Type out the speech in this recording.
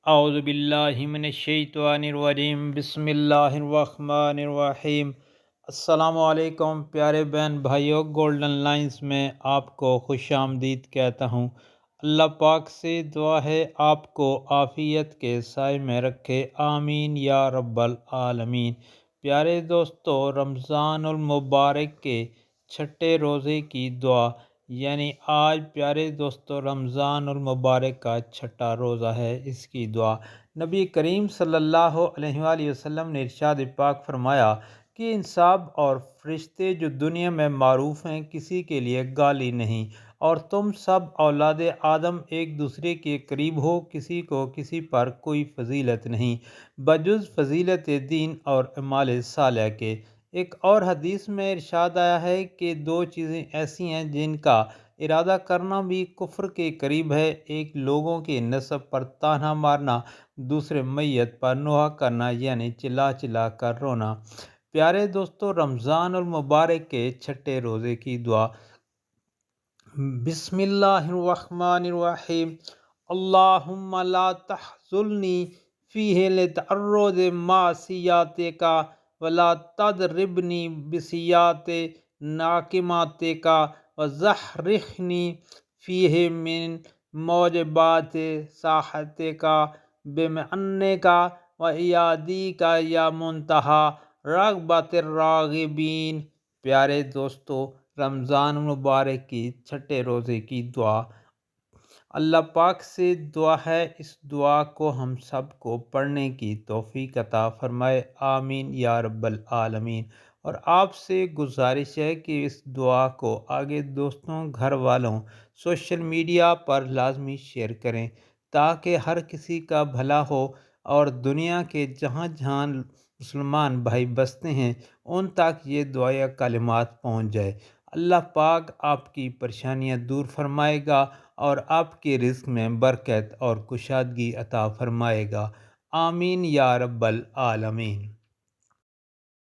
اعوذ باللہ من الشیطان الرجیم، بسم اللہ الرحمن الرحیم۔ السلام علیکم پیارے بہن بھائیوں، گولڈن لائنز میں آپ کو خوش آمدید کہتا ہوں۔ اللہ پاک سے دعا ہے آپ کو عافیت کے سائے میں رکھے، آمین یا رب العالمین۔ پیارے دوستو، رمضان المبارک کے چھٹے روزے کی دعا، یعنی آج پیارے دوستو رمضان المبارک کا چھٹا روزہ ہے، اس کی دعا نبی کریم صلی اللہ علیہ وآلہ وسلم نے ارشاد پاک فرمایا کہ انصاف اور فرشتے جو دنیا میں معروف ہیں کسی کے لیے گالی نہیں، اور تم سب اولاد آدم ایک دوسرے کے قریب ہو، کسی کو کسی پر کوئی فضیلت نہیں بجز فضیلت دین اور اعمال صالح کے۔ ایک اور حدیث میں ارشاد آیا ہے کہ دو چیزیں ایسی ہیں جن کا ارادہ کرنا بھی کفر کے قریب ہے، ایک لوگوں کے نسب پر تانا مارنا، دوسرے میت پر نوحہ کرنا یعنی چلا چلا کر رونا۔ پیارے دوستو، رمضان المبارک کے چھٹے روزے کی دعا، بسم اللہ الرحمن الرحیم۔ اللہم لا تحزلنی فیہ لتعرض معصیاتک ولا تضربنی بسیئات ناقماتک وزحرخنی فیہ من موجبات ساحتک بمعنک وایادیک یا منتہا رغبت الراغبین۔ پیارے دوستو، رمضان مبارک کی چھٹے روزے کی دعا، اللہ پاک سے دعا ہے اس دعا کو ہم سب کو پڑھنے کی توفیق عطا فرمائے، آمین یا رب العالمین۔ اور آپ سے گزارش ہے کہ اس دعا کو آگے دوستوں، گھر والوں، سوشل میڈیا پر لازمی شیئر کریں تاکہ ہر کسی کا بھلا ہو، اور دنیا کے جہاں جہاں مسلمان بھائی بستے ہیں ان تک یہ دعائے کلمات پہنچ جائے۔ اللہ پاک آپ کی پریشانیاں دور فرمائے گا اور آپ کے رزق میں برکت اور کشادگی عطا فرمائے گا، آمین یا رب العالمین۔